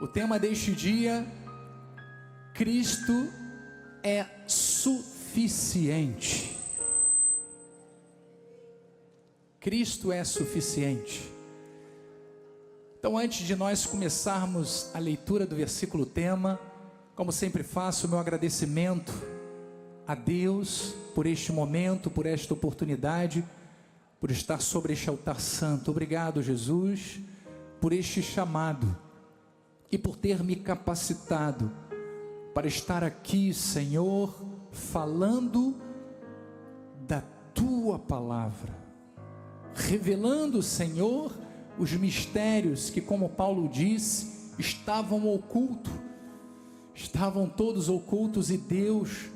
O tema deste dia: Cristo é suficiente. Cristo é suficiente. Então, antes de nós começarmos a leitura do versículo tema, como sempre faço, o meu agradecimento a Deus por este momento, por esta oportunidade, por estar sobre este altar santo. Obrigado, Jesus, por este chamado e por ter me capacitado para estar aqui, Senhor, falando da Tua palavra, revelando, Senhor, os mistérios que, como Paulo disse, estavam ocultos, estavam todos ocultos e Deus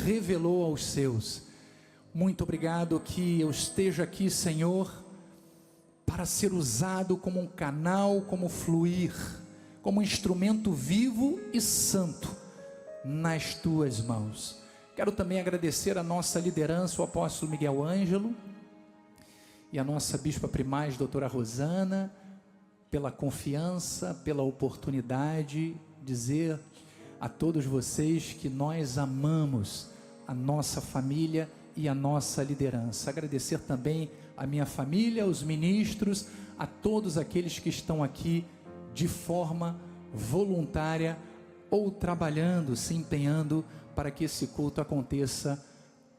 revelou aos seus. Muito obrigado que eu esteja aqui, Senhor, para ser usado como um canal, como fluir, como um instrumento vivo e santo nas Tuas mãos. Quero também agradecer a nossa liderança, o apóstolo Miguel Ângelo, e a nossa bispa primaz, doutora Rosana, pela confiança, pela oportunidade, dizer a todos vocês que nós amamos a nossa família e a nossa liderança. Agradecer também a minha família, os ministros, a todos aqueles que estão aqui de forma voluntária ou trabalhando, se empenhando para que esse culto aconteça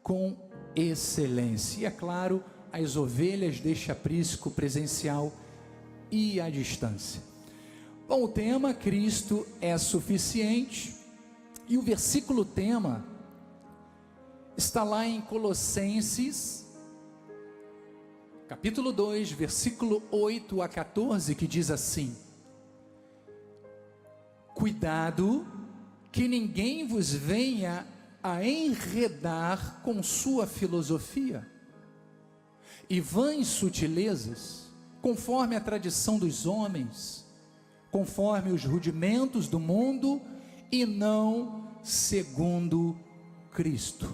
com excelência. E é claro, as ovelhas deste aprisco presencial e à distância. Bom, o tema: Cristo é suficiente, e o versículo tema está lá em Colossenses, capítulo 2, versículo 8 a 14, que diz assim: cuidado que ninguém vos venha a enredar com sua filosofia e vãs sutilezas, conforme a tradição dos homens, conforme os rudimentos do mundo, e não segundo Cristo,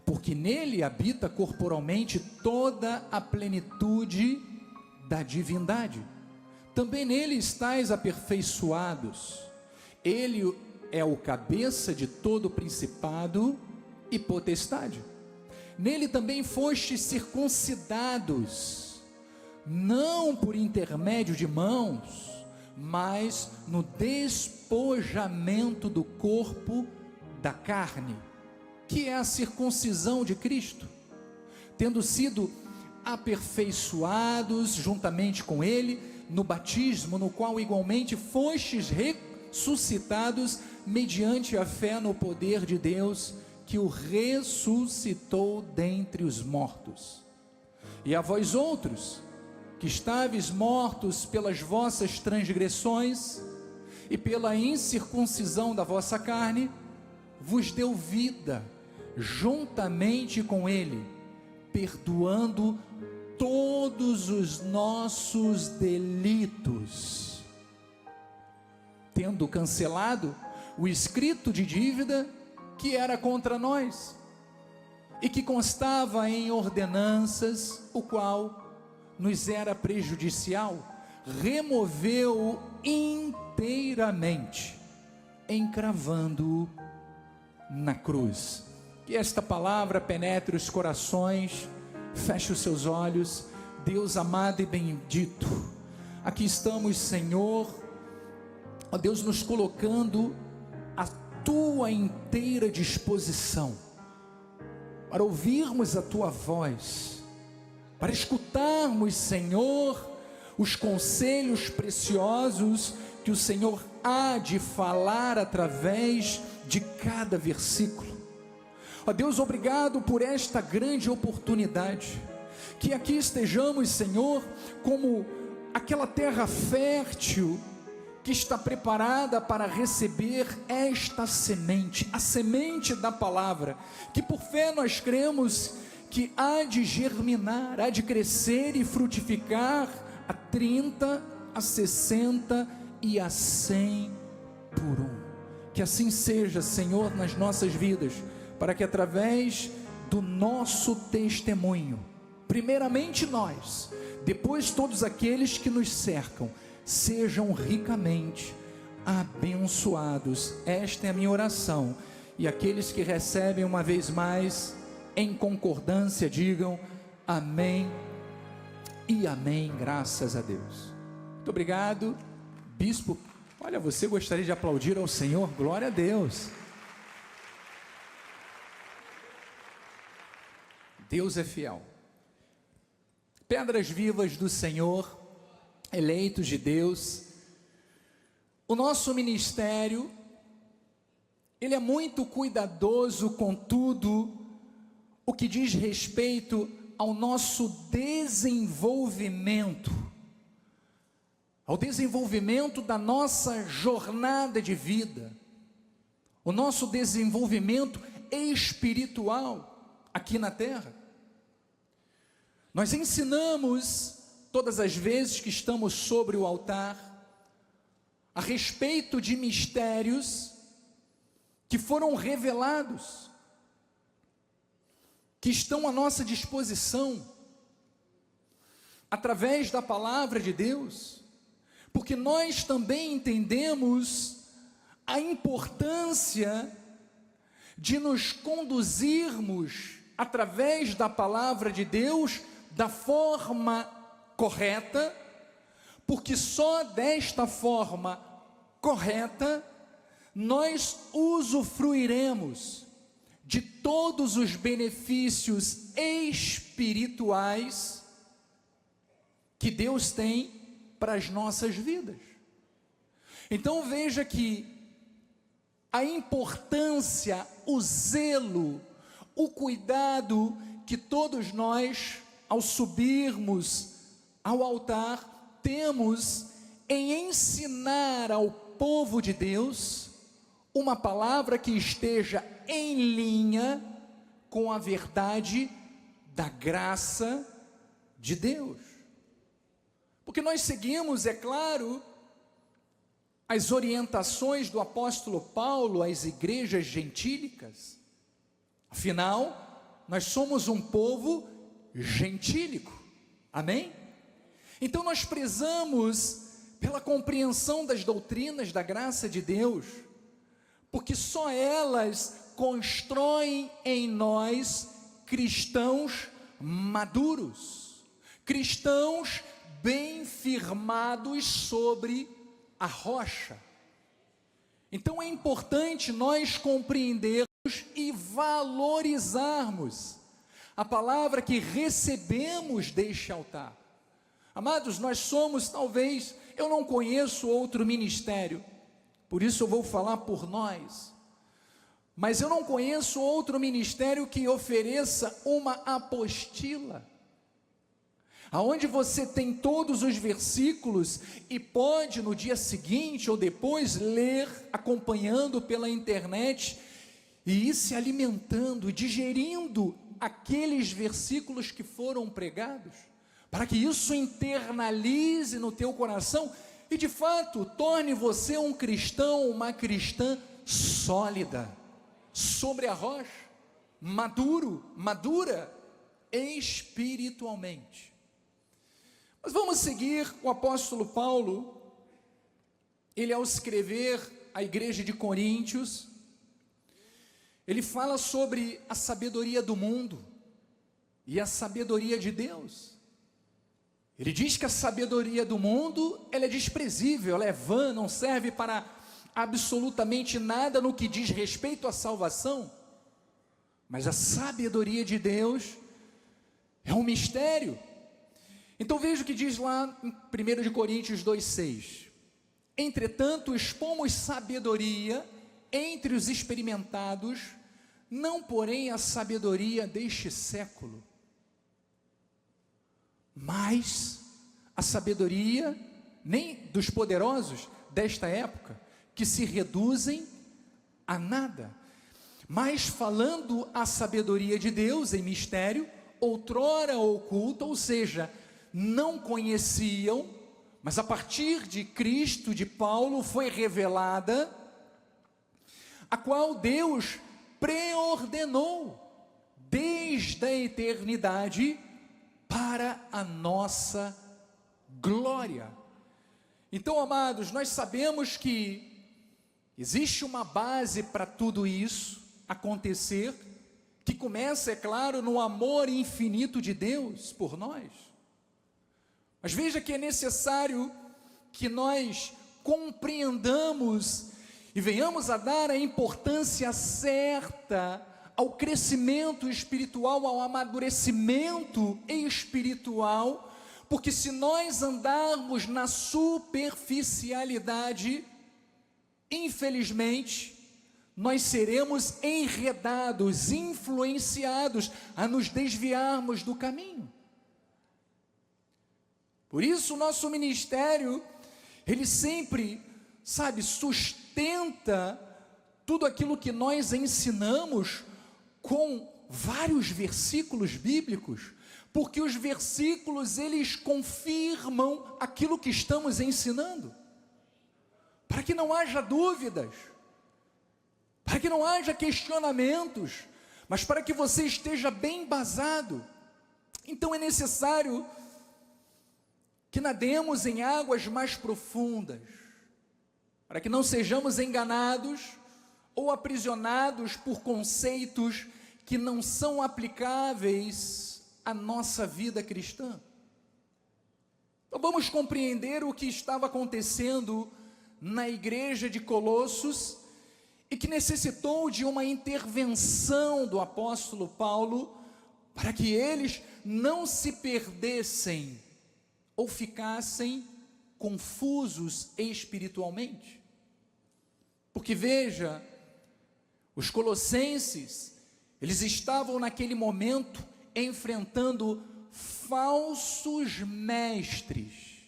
porque nele habita corporalmente toda a plenitude da divindade. Também nele estáis aperfeiçoados. Ele é o cabeça de todo principado e potestade. Nele também fostes circuncidados, não por intermédio de mãos, mas no despojamento do corpo da carne, que é a circuncisão de Cristo, tendo sido aperfeiçoados juntamente com Ele no batismo, no qual igualmente fostes ressuscitados mediante a fé no poder de Deus, que o ressuscitou dentre os mortos. E a vós outros, que estáveis mortos pelas vossas transgressões e pela incircuncisão da vossa carne, vos deu vida juntamente com Ele, perdoando todos os nossos delitos, tendo cancelado o escrito de dívida que era contra nós e que constava em ordenanças, o qual nos era prejudicial, removeu-o inteiramente, encravando-o na cruz. Que esta palavra penetre os corações. Feche os seus olhos. Deus amado e bendito, aqui estamos, Senhor, ó Deus, nos colocando à Tua inteira disposição, para ouvirmos a Tua voz, para escutarmos, Senhor, os conselhos preciosos que o Senhor há de falar através de cada versículo. Ó Deus, obrigado por esta grande oportunidade, que aqui estejamos, Senhor, como aquela terra fértil que está preparada para receber esta semente, a semente da palavra, que por fé nós cremos que há de germinar, há de crescer e frutificar a 30, a 60 e a 100 por um. Que assim seja, Senhor, nas nossas vidas, para que através do nosso testemunho, primeiramente nós, depois todos aqueles que nos cercam, sejam ricamente abençoados. Esta é a minha oração. E aqueles que recebem uma vez mais, em concordância, digam amém e amém, graças a Deus. Muito obrigado, bispo. Olha, você gostaria de aplaudir ao Senhor? Glória a Deus. Deus é fiel. Pedras vivas do Senhor, eleitos de Deus. O nosso ministério, ele é muito cuidadoso com tudo o que diz respeito ao nosso desenvolvimento, ao desenvolvimento da nossa jornada de vida, o nosso desenvolvimento espiritual aqui na terra. Nós ensinamos todas as vezes que estamos sobre o altar a respeito de mistérios que foram revelados, que estão à nossa disposição, através da palavra de Deus, porque nós também entendemos a importância de nos conduzirmos, através da palavra de Deus, da forma correta, porque só desta forma correta nós usufruiremos de todos os benefícios espirituais que Deus tem para as nossas vidas. Então veja que a importância, o zelo, o cuidado que todos nós, ao subirmos ao altar, temos em ensinar ao povo de Deus uma palavra que esteja em linha com a verdade da graça de Deus. Porque nós seguimos, é claro, as orientações do apóstolo Paulo às igrejas gentílicas. Afinal, nós somos um povo gentílico, amém? Então nós prezamos pela compreensão das doutrinas da graça de Deus, porque só elas constroem em nós cristãos maduros, cristãos bem firmados sobre a rocha. Então é importante nós compreendermos e valorizarmos a palavra que recebemos deste altar. Amados, nós somos, talvez, eu não conheço outro ministério, por isso eu vou falar por nós, mas eu não conheço outro ministério que ofereça uma apostila, aonde você tem todos os versículos e pode no dia seguinte ou depois ler, acompanhando pela internet, e ir se alimentando, digerindo aqueles versículos que foram pregados, para que isso internalize no teu coração e de fato torne você um cristão, uma cristã sólida, sobre a rocha, madura espiritualmente. Mas vamos seguir. O apóstolo Paulo, ele ao escrever à igreja de Coríntios, ele fala sobre a sabedoria do mundo e a sabedoria de Deus. Ele diz que a sabedoria do mundo, ela é desprezível, ela é vã, não serve para absolutamente nada no que diz respeito à salvação. Mas a sabedoria de Deus é um mistério. Então veja o que diz lá em 1 Coríntios 2,6. Entretanto, expomos sabedoria entre os experimentados, não porém a sabedoria deste século, mas a sabedoria nem dos poderosos desta época, que se reduzem a nada, mas falando a sabedoria de Deus em mistério, outrora oculta, ou seja, não conheciam, mas a partir de Cristo, de Paulo, foi revelada, a qual Deus preordenou desde a eternidade para a nossa glória. Então, amados, nós sabemos que existe uma base para tudo isso acontecer, que começa, é claro, no amor infinito de Deus por nós. Mas veja que é necessário que nós compreendamos e venhamos a dar a importância certa ao crescimento espiritual, ao amadurecimento espiritual, porque se nós andarmos na superficialidade, infelizmente, nós seremos enredados, influenciados a nos desviarmos do caminho. Por isso o nosso ministério, ele sempre, sustenta tudo aquilo que nós ensinamos com vários versículos bíblicos, porque os versículos, eles confirmam aquilo que estamos ensinando, para que não haja dúvidas, para que não haja questionamentos, mas para que você esteja bem embasado. Então é necessário que nademos em águas mais profundas, para que não sejamos enganados ou aprisionados por conceitos que não são aplicáveis à nossa vida cristã. Então vamos compreender o que estava acontecendo na igreja de Colossos e que necessitou de uma intervenção do apóstolo Paulo para que eles não se perdessem ou ficassem confusos espiritualmente. Porque veja, os colossenses, eles estavam naquele momento enfrentando falsos mestres,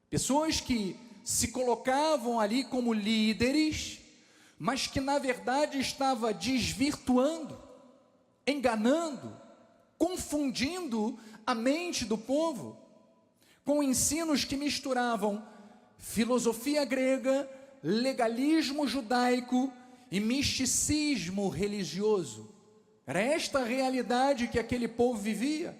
pessoas que se colocavam ali como líderes, mas que na verdade estava desvirtuando, enganando, confundindo a mente do povo, com ensinos que misturavam filosofia grega, legalismo judaico e misticismo religioso. Era esta a realidade que aquele povo vivia.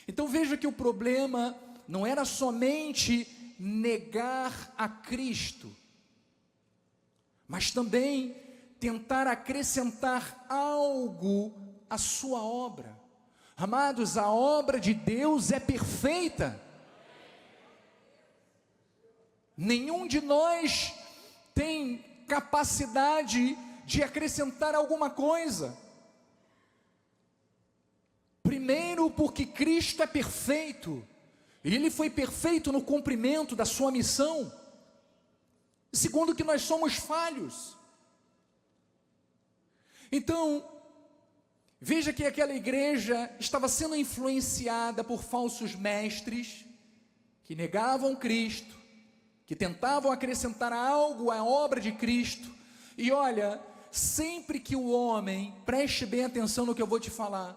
Então veja que o problema não era somente negar a Cristo, mas também tentar acrescentar algo à sua obra. Amados, a obra de Deus é perfeita. Nenhum de nós tem capacidade de acrescentar alguma coisa. Primeiro, porque Cristo é perfeito, e Ele foi perfeito no cumprimento da sua missão. Segundo, que nós somos falhos. Então, veja que aquela igreja estava sendo influenciada por falsos mestres, que negavam Cristo, que tentavam acrescentar algo à obra de Cristo. E olha, sempre que o homem, preste bem atenção no que eu vou te falar,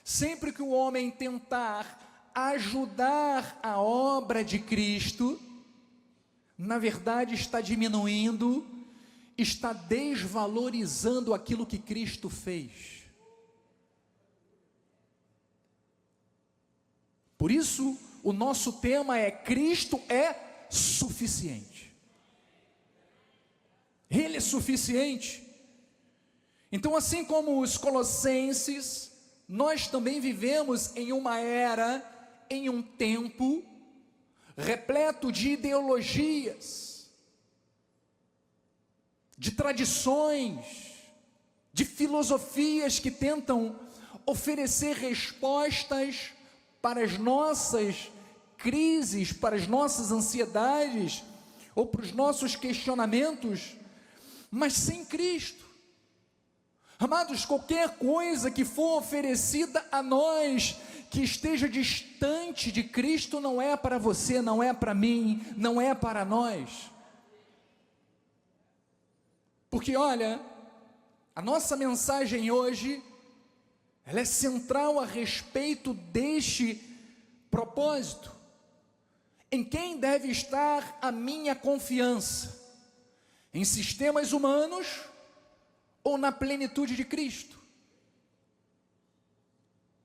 sempre que o homem tentar ajudar a obra de Cristo, na verdade está diminuindo, está desvalorizando aquilo que Cristo fez. Por isso, o nosso tema é: Cristo é suficiente. Ele é suficiente. Então, assim como os colossenses, nós também vivemos em uma era, em um tempo repleto de ideologias, de tradições, de filosofias que tentam oferecer respostas para as nossas crises, para as nossas ansiedades, ou para os nossos questionamentos, mas sem Cristo. Amados, qualquer coisa que for oferecida a nós, que esteja distante de Cristo, não é para você, não é para mim, não é para nós. Porque olha, a nossa mensagem hoje, ela é central a respeito deste propósito. Em quem deve estar a minha confiança? Em sistemas humanos ou na plenitude de Cristo?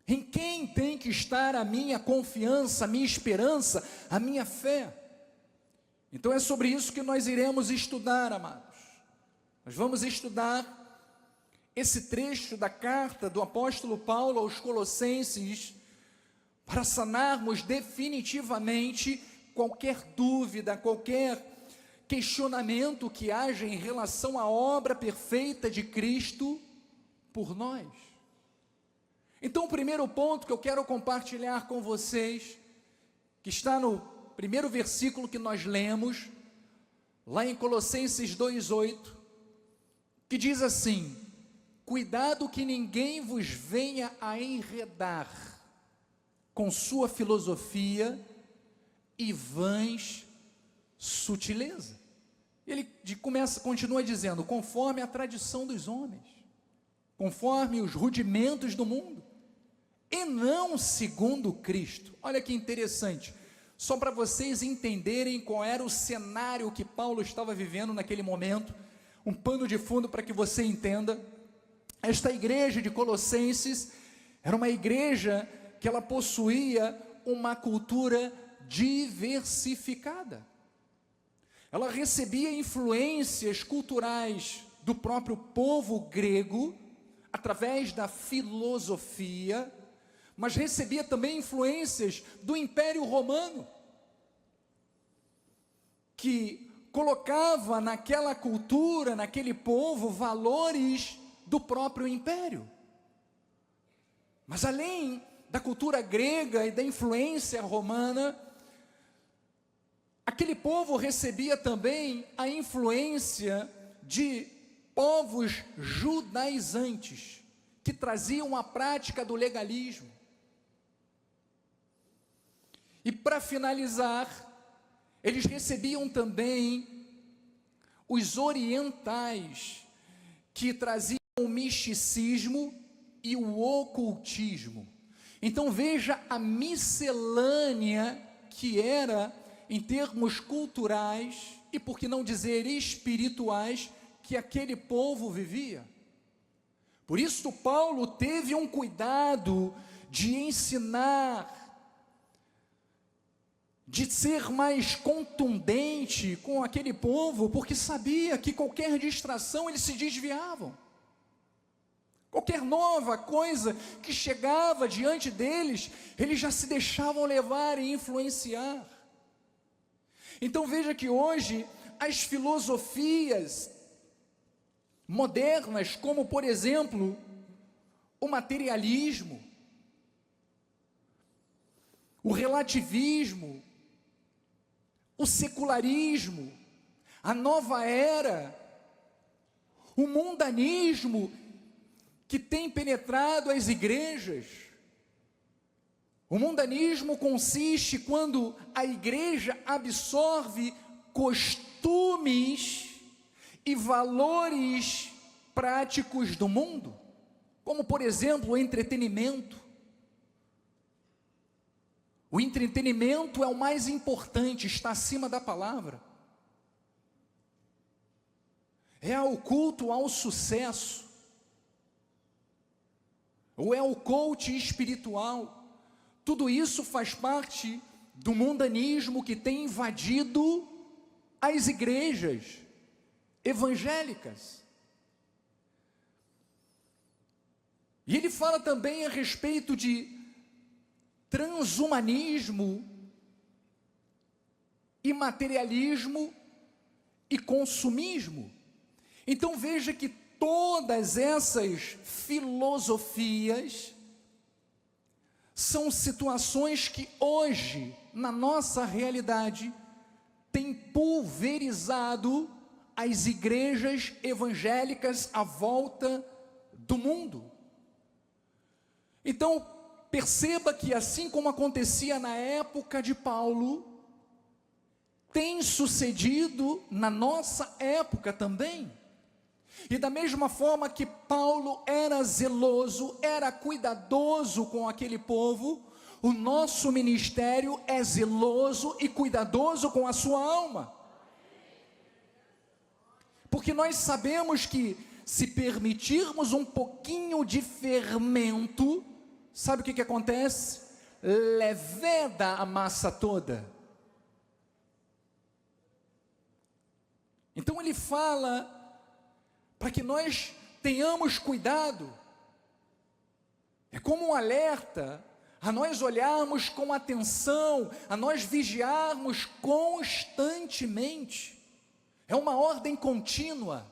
Em quem tem que estar a minha confiança, a minha esperança, a minha fé? Então é sobre isso que nós iremos estudar, amados. Nós vamos estudar esse trecho da carta do apóstolo Paulo aos Colossenses para sanarmos definitivamente qualquer dúvida, qualquer questionamento que haja em relação à obra perfeita de Cristo por nós. Então, o primeiro ponto que eu quero compartilhar com vocês, que está no primeiro versículo que nós lemos, lá em Colossenses 2:8, que diz assim: cuidado que ninguém vos venha a enredar com sua filosofia e vãs sutileza. Ele continua dizendo, conforme a tradição dos homens, conforme os rudimentos do mundo, e não segundo Cristo. Olha que interessante, só para vocês entenderem qual era o cenário que Paulo estava vivendo naquele momento, um pano de fundo para que você entenda. Esta igreja de Colossenses era uma igreja que ela possuía uma cultura diversificada. Ela recebia influências culturais do próprio povo grego, através da filosofia, mas recebia também influências do Império Romano, que colocava naquela cultura, naquele povo, valores do próprio império. Mas além da cultura grega e da influência romana, aquele povo recebia também a influência de povos judaizantes, que traziam a prática do legalismo. E para finalizar, eles recebiam também os orientais, que traziam o misticismo e o ocultismo. Então veja a miscelânea que era, em termos culturais, e por que não dizer espirituais, que aquele povo vivia. Por isso Paulo teve um cuidado de ensinar, de ser mais contundente com aquele povo, porque sabia que qualquer distração eles se desviavam. Qualquer nova coisa que chegava diante deles, eles já se deixavam levar e influenciar. Então veja que hoje as filosofias modernas, como por exemplo o materialismo, o relativismo, o secularismo, a nova era, o mundanismo que tem penetrado as igrejas. O mundanismo consiste quando a igreja absorve costumes e valores práticos do mundo, como por exemplo o entretenimento. O entretenimento é o mais importante, está acima da palavra. É o culto ao sucesso, ou é o coach espiritual. Tudo isso faz parte do mundanismo que tem invadido as igrejas evangélicas. E ele fala também a respeito de transhumanismo, imaterialismo e consumismo. Então veja que todas essas filosofias são situações que hoje, na nossa realidade, têm pulverizado as igrejas evangélicas à volta do mundo. Então, perceba que assim como acontecia na época de Paulo, tem sucedido na nossa época também. E da mesma forma que Paulo era zeloso, era cuidadoso com aquele povo, o nosso ministério é zeloso e cuidadoso com a sua alma. Porque nós sabemos que se permitirmos um pouquinho de fermento, sabe o que acontece? Leveda a massa toda. Então ele fala para que nós tenhamos cuidado. É como um alerta a nós olharmos com atenção, a nós vigiarmos constantemente. É uma ordem contínua.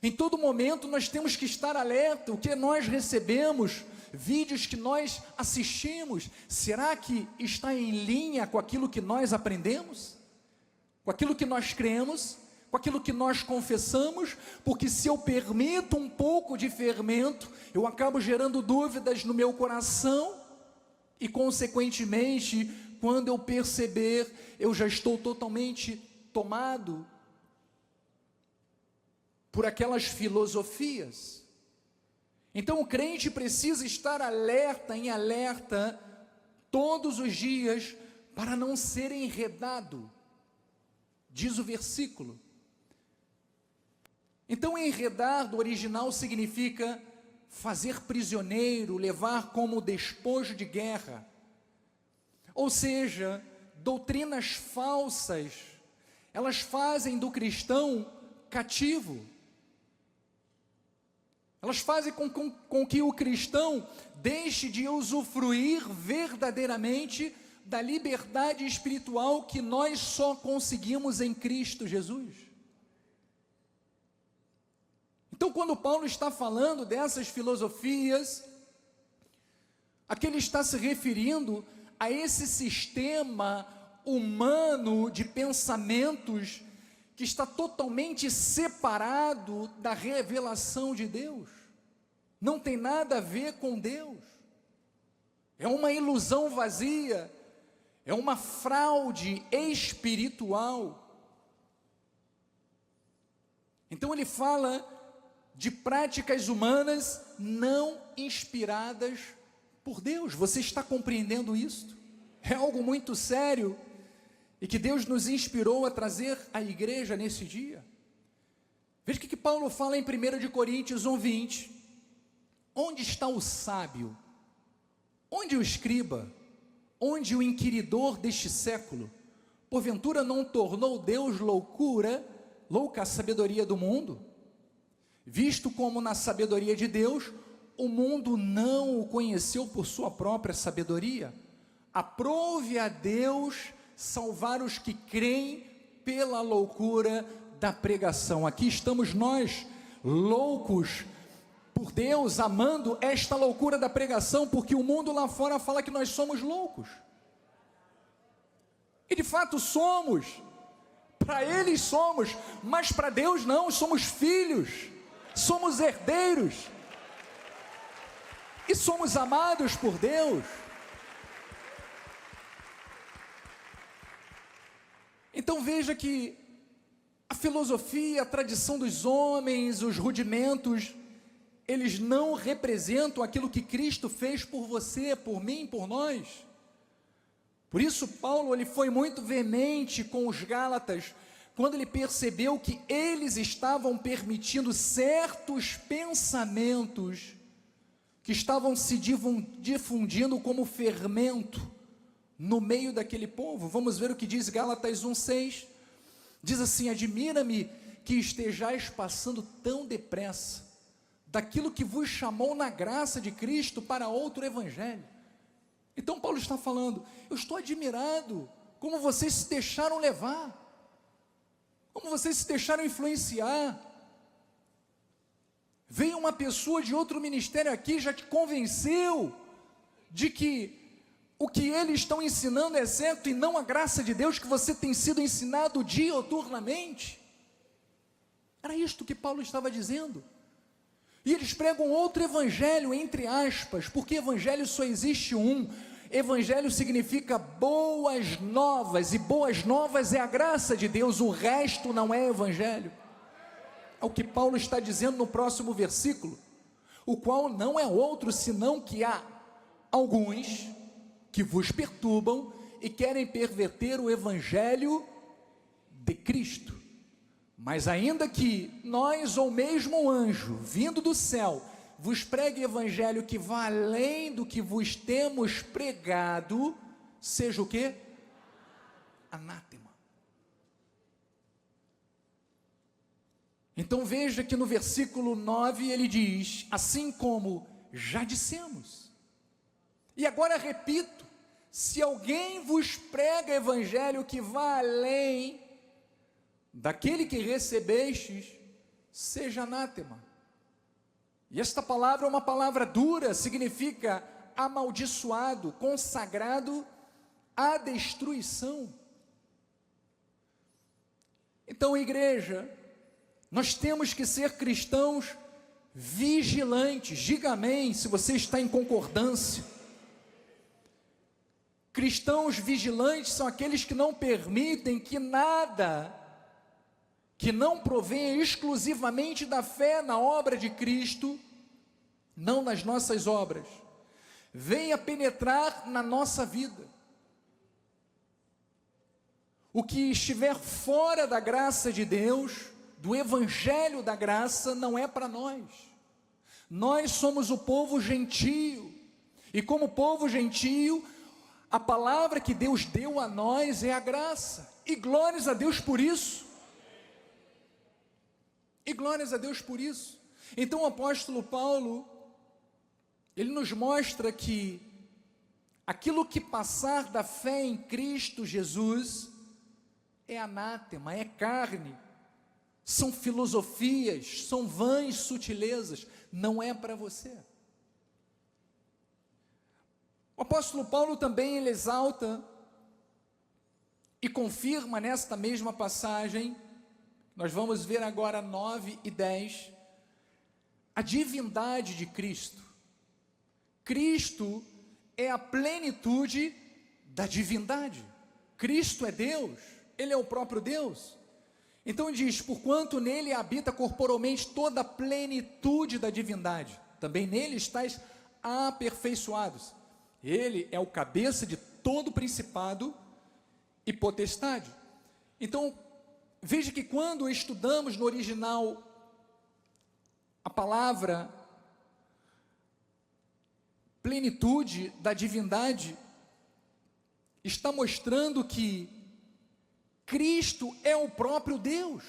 Em todo momento nós temos que estar alerta. O que nós recebemos, vídeos que nós assistimos, será que está em linha com aquilo que nós aprendemos? Com aquilo que nós cremos? Com aquilo que nós confessamos? Porque se eu permito um pouco de fermento, eu acabo gerando dúvidas no meu coração, e consequentemente, quando eu perceber, eu já estou totalmente tomado por aquelas filosofias. Então o crente precisa estar alerta, em alerta, todos os dias, para não ser enredado, diz o versículo. Então enredar do original significa fazer prisioneiro, levar como despojo de guerra, ou seja, doutrinas falsas, elas fazem do cristão cativo, elas fazem com que o cristão deixe de usufruir verdadeiramente da liberdade espiritual que nós só conseguimos em Cristo Jesus. Então, quando Paulo está falando dessas filosofias, aqui ele está se referindo a esse sistema humano de pensamentos que está totalmente separado da revelação de Deus. Não tem nada a ver com Deus. É uma ilusão vazia, é uma fraude espiritual. Então ele fala de práticas humanas não inspiradas por Deus. Você está compreendendo isso? É algo muito sério e que Deus nos inspirou a trazer à igreja nesse dia. Veja o que Paulo fala em 1 Coríntios 1:20. Onde está o sábio? Onde o escriba? Onde o inquiridor deste século? Porventura não tornou Deus louca a sabedoria do mundo? Visto como na sabedoria de Deus, o mundo não o conheceu por sua própria sabedoria. Aprove a Deus salvar os que creem pela loucura da pregação. Aqui estamos nós, loucos por Deus, amando esta loucura da pregação, porque o mundo lá fora fala que nós somos loucos. E de fato somos. Para eles somos, mas para Deus não, somos filhos. Somos herdeiros e somos amados por Deus. Então veja que a filosofia, a tradição dos homens, os rudimentos, eles não representam aquilo que Cristo fez por você, por mim, por nós. Por isso Paulo, ele foi muito veemente com os Gálatas, quando ele percebeu que eles estavam permitindo certos pensamentos que estavam se difundindo como fermento no meio daquele povo. Vamos ver o que diz Gálatas 1:6. Diz assim: admira-me que estejais passando tão depressa daquilo que vos chamou na graça de Cristo para outro evangelho. Então Paulo está falando, eu estou admirado como vocês se deixaram levar, como vocês se deixaram influenciar. Veio uma pessoa de outro ministério aqui, já te convenceu de que o que eles estão ensinando é certo e não a graça de Deus, que você tem sido ensinado dioturnamente. Era isto que Paulo estava dizendo. E eles pregam outro evangelho, entre aspas, porque evangelho só existe um. Evangelho significa boas novas, e boas novas é a graça de Deus, o resto não é evangelho. É o que Paulo está dizendo no próximo versículo, o qual não é outro senão que há alguns que vos perturbam e querem perverter o evangelho de Cristo. Mas ainda que nós ou mesmo um anjo vindo do céu vos pregue evangelho que vá além do que vos temos pregado, seja o quê? Anátema. Então veja que no versículo 9 ele diz: assim como já dissemos, e agora repito, se alguém vos prega evangelho que vá além daquele que recebestes, seja anátema. E esta palavra é uma palavra dura, significa amaldiçoado, consagrado à destruição. Então, igreja, nós temos que ser cristãos vigilantes. Diga amém se você está em concordância. Cristãos vigilantes são aqueles que não permitem que nada que não provenha exclusivamente da fé na obra de Cristo, não nas nossas obras, venha penetrar na nossa vida. O que estiver fora da graça de Deus, do evangelho da graça, não é para nós. Nós somos o povo gentio, e como povo gentio, a palavra que Deus deu a nós é a graça, e glórias a Deus por isso. E glórias a Deus por isso. Então o apóstolo Paulo, ele nos mostra que aquilo que passar da fé em Cristo Jesus é anátema, é carne, são filosofias, são vãs sutilezas, não é para você. O apóstolo Paulo também ele exalta e confirma nesta mesma passagem, nós vamos ver agora 9 e 10, a divindade de Cristo. Cristo é a plenitude da divindade. Cristo é Deus, Ele é o próprio Deus. Então diz, porquanto nele habita corporalmente toda a plenitude da divindade, também nele estáis aperfeiçoados. Ele é o cabeça de todo principado e potestade. Então, veja que quando estudamos no original a palavra plenitude da divindade, está mostrando que Cristo é o próprio Deus.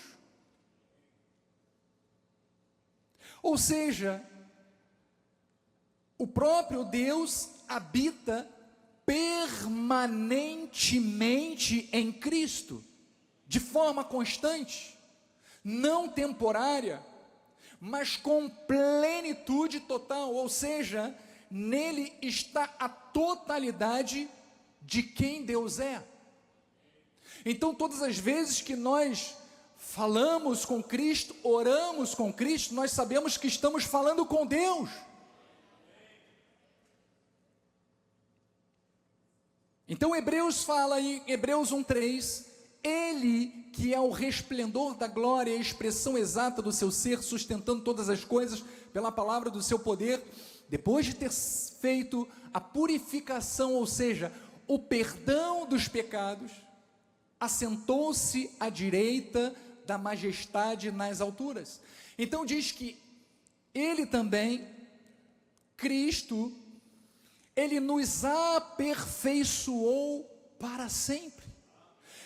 Ou seja, o próprio Deus habita permanentemente em Cristo, de forma constante, não temporária, mas com plenitude total, ou seja, nele está a totalidade de quem Deus é. Então, todas as vezes que nós falamos com Cristo, oramos com Cristo, nós sabemos que estamos falando com Deus. Então, Hebreus fala em Hebreus 1:3, Ele que é o resplendor da glória, a expressão exata do seu ser, sustentando todas as coisas pela palavra do seu poder, depois de ter feito a purificação, ou seja, o perdão dos pecados, assentou-se à direita da majestade nas alturas. Então diz que Ele também, Cristo, Ele nos aperfeiçoou para sempre.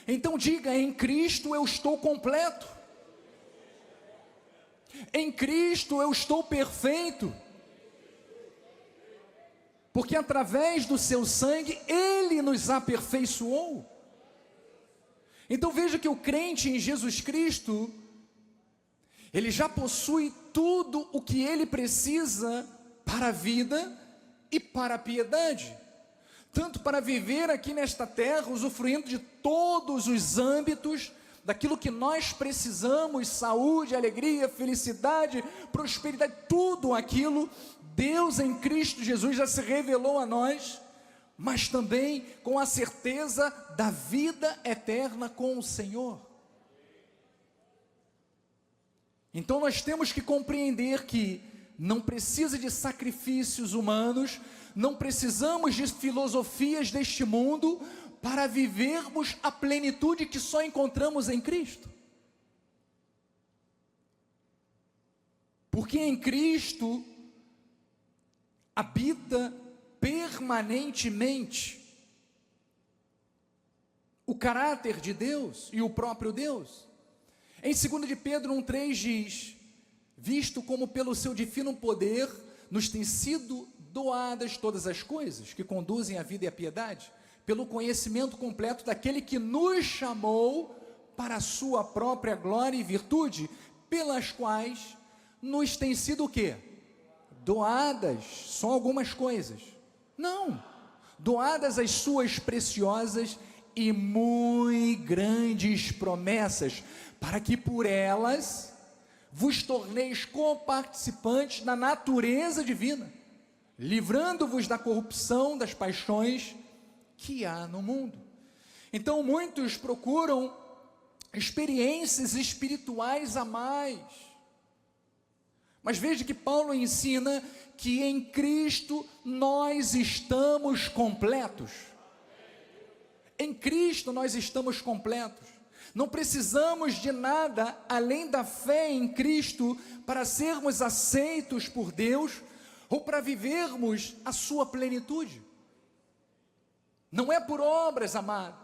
Então diga, em Cristo eu estou completo, em Cristo eu estou perfeito, porque através do seu sangue Ele nos aperfeiçoou. Então veja que o crente em Jesus Cristo, ele já possui tudo o que ele precisa para a vida e para a piedade, tanto para viver aqui nesta terra, usufruindo de todos os âmbitos, daquilo que nós precisamos, saúde, alegria, felicidade, prosperidade, tudo aquilo, Deus em Cristo Jesus já se revelou a nós, mas também com a certeza da vida eterna com o Senhor. Então nós temos que compreender que não precisa de sacrifícios humanos, não precisamos de filosofias deste mundo para vivermos a plenitude que só encontramos em Cristo. Porque em Cristo habita permanentemente o caráter de Deus e o próprio Deus. Em 2 de Pedro 1,3 diz: visto como pelo seu divino poder nos têm sido doadas todas as coisas que conduzem à vida e à piedade, pelo conhecimento completo daquele que nos chamou para a sua própria glória e virtude, pelas quais nos têm sido o quê? Doadas só algumas coisas. Não, doadas as suas preciosas e muito grandes promessas, para que por elas vos torneis coparticipantes da natureza divina, livrando-vos da corrupção das paixões que há no mundo. Então muitos procuram experiências espirituais a mais, mas veja que Paulo ensina que em Cristo nós estamos completos. Em Cristo nós estamos completos. Não precisamos de nada além da fé em Cristo para sermos aceitos por Deus ou para vivermos a sua plenitude. Não é por obras, amados,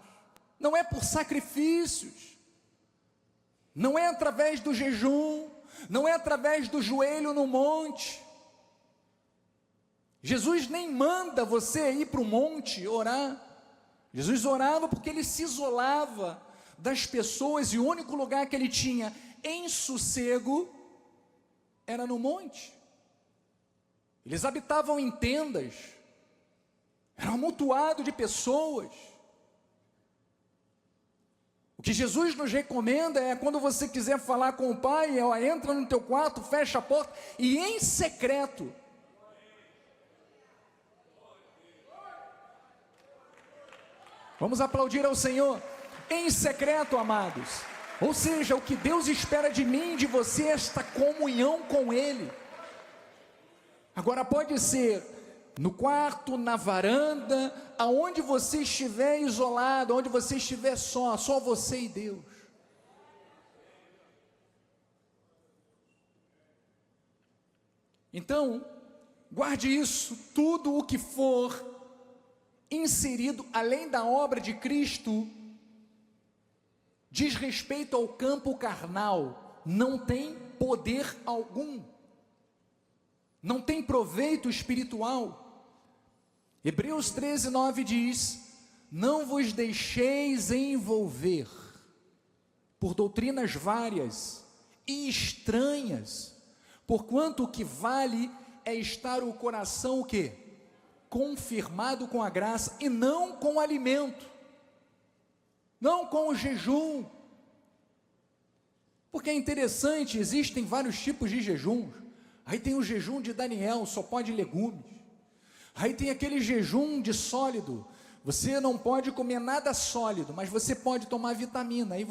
não é por sacrifícios, não é através do jejum, não é através do joelho no monte. Jesus nem manda você ir para o monte orar. Jesus orava porque ele se isolava das pessoas e o único lugar que ele tinha em sossego era no monte. Eles habitavam em tendas, era um amontoado de pessoas. O que Jesus nos recomenda é quando você quiser falar com o Pai, entra no teu quarto, fecha a porta e em secreto. Vamos aplaudir ao Senhor. Em secreto, amados. Ou seja, o que Deus espera de mim e de você é esta comunhão com Ele. Agora pode ser no quarto, na varanda, aonde você estiver isolado, aonde você estiver só você e Deus. Então, guarde isso, tudo o que for inserido além da obra de Cristo, diz respeito ao campo carnal, não tem poder algum, não tem proveito espiritual. Hebreus 13:9 diz: não vos deixeis envolver por doutrinas várias e estranhas, porquanto o que vale é estar o coração o quê? Confirmado com a graça, e não com o alimento, não com o jejum. Porque é interessante, existem vários tipos de jejuns. Aí tem o jejum de Daniel, só pode legumes. Aí tem aquele jejum de sólido, você não pode comer nada sólido, mas você pode tomar vitamina. Aí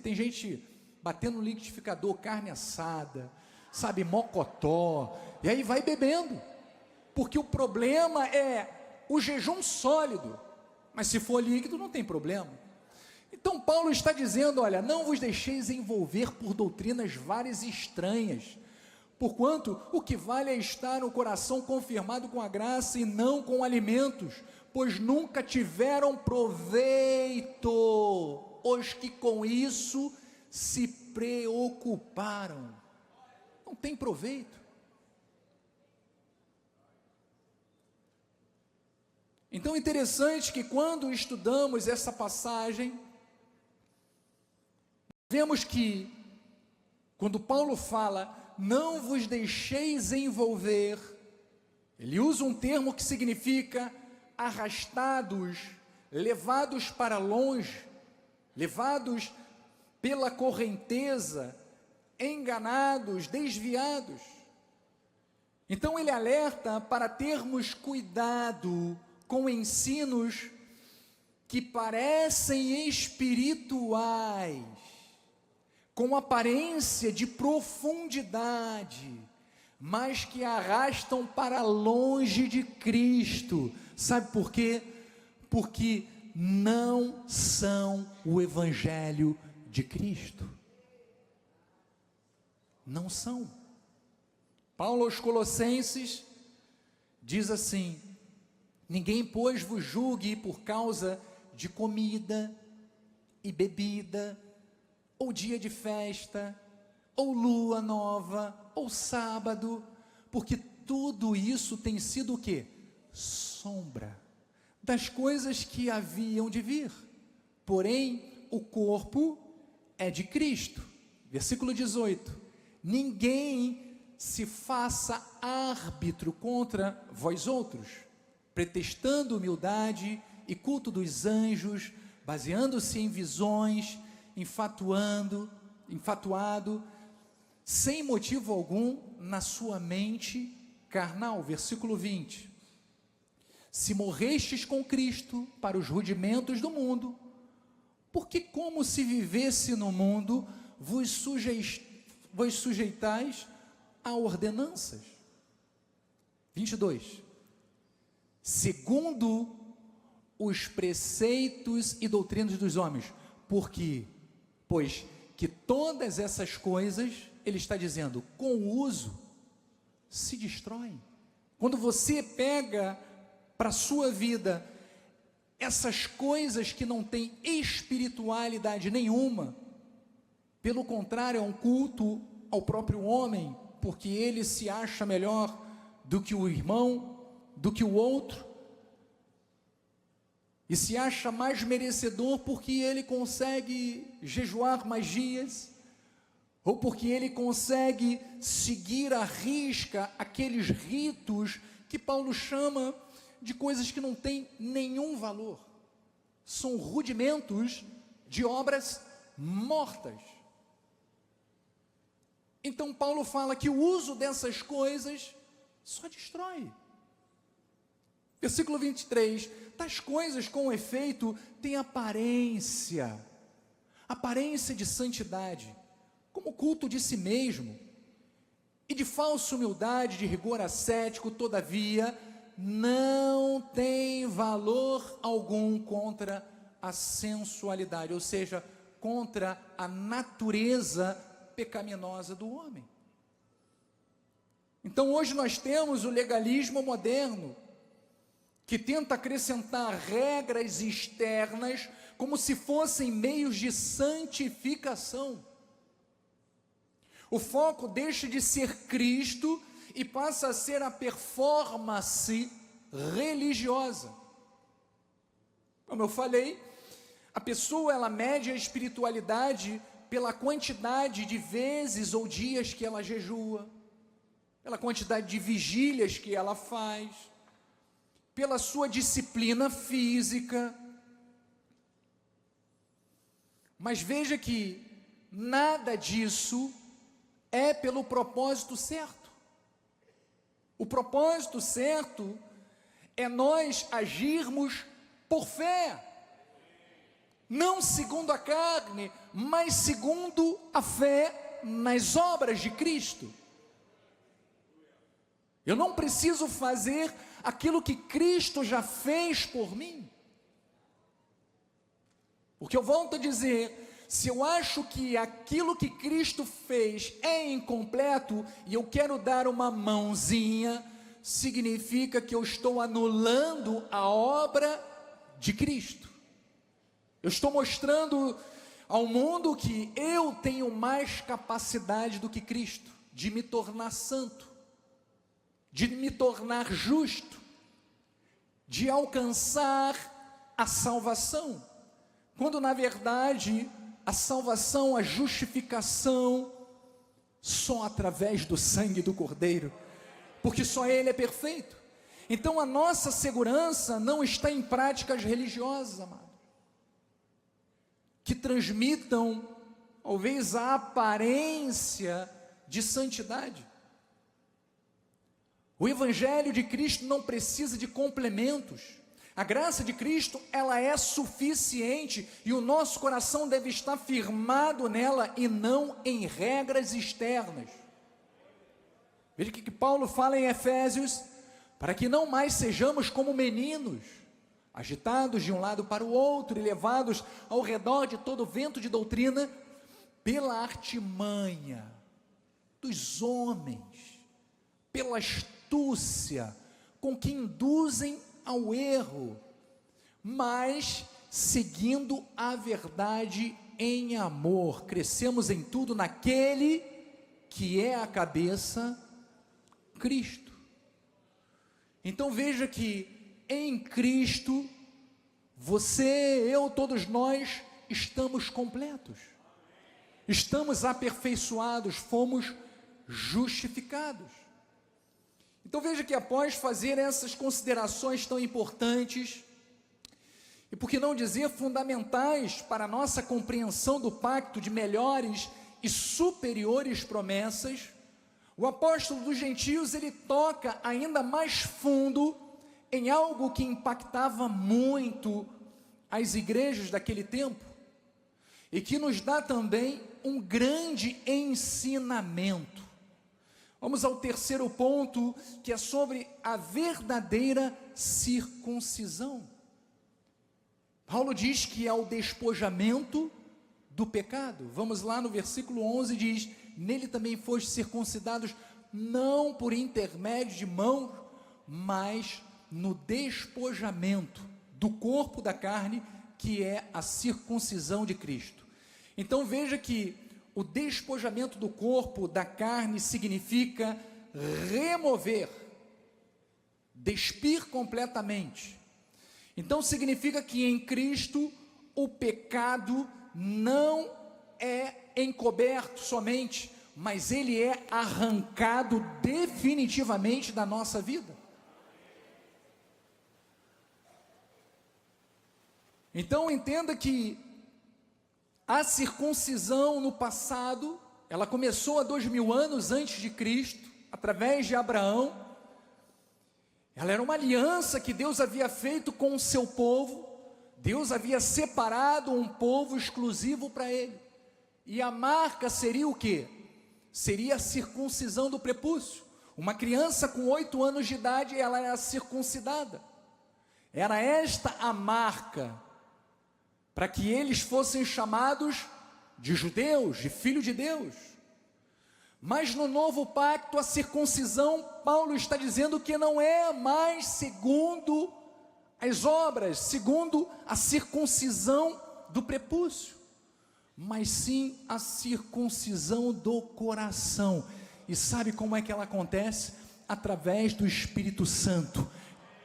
tem gente batendo no liquidificador, carne assada, sabe, mocotó, e aí vai bebendo, porque o problema é o jejum sólido, mas se for líquido não tem problema. Então Paulo está dizendo, olha, não vos deixeis envolver por doutrinas várias e estranhas, porquanto o que vale é estar o coração confirmado com a graça e não com alimentos, pois nunca tiveram proveito os que com isso se preocuparam. Não tem proveito. Então é interessante que quando estudamos essa passagem, vemos que quando Paulo fala, não vos deixeis envolver, ele usa um termo que significa arrastados, levados para longe, levados pela correnteza, enganados, desviados. Então ele alerta para termos cuidado com ensinos que parecem espirituais, com aparência de profundidade, mas que arrastam para longe de Cristo. Sabe por quê? Porque não são o Evangelho de Cristo. Não são. Paulo aos Colossenses diz assim: ninguém, pois, vos julgue por causa de comida e bebida, ou dia de festa, ou lua nova, ou sábado, porque tudo isso tem sido o quê? Sombra das coisas que haviam de vir. Porém, o corpo é de Cristo. Versículo 18. Ninguém se faça árbitro contra vós outros, pretextando humildade e culto dos anjos, baseando-se em visões, infatuado, sem motivo algum na sua mente carnal. Versículo 20. Se morrestes com Cristo para os rudimentos do mundo, porque como se vivesse no mundo, vos sujeitais a ordenanças. 22. Segundo os preceitos e doutrinas dos homens, pois que todas essas coisas, ele está dizendo, com o uso, se destroem. Quando você pega para a sua vida essas coisas que não têm espiritualidade nenhuma, pelo contrário, é um culto ao próprio homem, porque ele se acha melhor do que o irmão, do que o outro, e se acha mais merecedor porque ele consegue jejuar mais dias, ou porque ele consegue seguir à risca aqueles ritos que Paulo chama de coisas que não têm nenhum valor, são rudimentos de obras mortas. Então Paulo fala que o uso dessas coisas só destrói. Versículo 23, tais coisas com efeito têm aparência de santidade, como culto de si mesmo, e de falsa humildade, de rigor ascético, todavia, não tem valor algum contra a sensualidade, ou seja, contra a natureza pecaminosa do homem. Então hoje nós temos o legalismo moderno, que tenta acrescentar regras externas como se fossem meios de santificação. O foco deixa de ser Cristo e passa a ser a performance religiosa. Como eu falei, a pessoa ela mede a espiritualidade pela quantidade de vezes ou dias que ela jejua, pela quantidade de vigílias que ela faz, pela sua disciplina física. Mas veja que nada disso é pelo propósito certo. O propósito certo é nós agirmos por fé, não segundo a carne, mas segundo a fé nas obras de Cristo. Eu não preciso fazer aquilo que Cristo já fez por mim, porque eu volto a dizer, se eu acho que aquilo que Cristo fez é incompleto e eu quero dar uma mãozinha, significa que eu estou anulando a obra de Cristo. Eu estou mostrando ao mundo que eu tenho mais capacidade do que Cristo de me tornar santo, de me tornar justo, de alcançar a salvação, quando na verdade a salvação, a justificação, só através do sangue do Cordeiro, porque só Ele é perfeito. Então a nossa segurança não está em práticas religiosas, amado, que transmitam talvez a aparência de santidade. O Evangelho de Cristo não precisa de complementos. A graça de Cristo, ela é suficiente e o nosso coração deve estar firmado nela e não em regras externas. Veja o que Paulo fala em Efésios, para que não mais sejamos como meninos, agitados de um lado para o outro e levados ao redor de todo vento de doutrina, pela artimanha dos homens, pela astúcia com que induzem ao erro, mas seguindo a verdade em amor crescemos em tudo naquele que é a cabeça, Cristo. Então veja que em Cristo, você, eu, todos nós estamos completos, estamos aperfeiçoados, fomos justificados. Então veja que após fazer essas considerações tão importantes, e por que não dizer fundamentais para a nossa compreensão do pacto de melhores e superiores promessas, o apóstolo dos gentios, ele toca ainda mais fundo em algo que impactava muito as igrejas daquele tempo, e que nos dá também um grande ensinamento. Vamos ao terceiro ponto, que é sobre a verdadeira circuncisão. Paulo diz que é o despojamento do pecado. Vamos lá no versículo 11, diz: nele também foste circuncidados, não por intermédio de mãos, mas no despojamento do corpo da carne, que é a circuncisão de Cristo. Então veja que o despojamento do corpo da carne significa remover, despir completamente. Então significa que em Cristo o pecado não é encoberto somente, mas ele é arrancado definitivamente da nossa vida. Então entenda que a circuncisão no passado, ela começou há 2000 anos antes de Cristo, através de Abraão. Ela era uma aliança que Deus havia feito com o seu povo. Deus havia separado um povo exclusivo para ele. E a marca seria o quê? Seria a circuncisão do prepúcio. Uma criança com 8 anos de idade, ela era circuncidada. Era esta a marca, para que eles fossem chamados de judeus, de filho de Deus. Mas no novo pacto, a circuncisão, Paulo está dizendo que não é mais segundo as obras, segundo a circuncisão do prepúcio, mas sim a circuncisão do coração. E sabe como é que ela acontece? Através do Espírito Santo,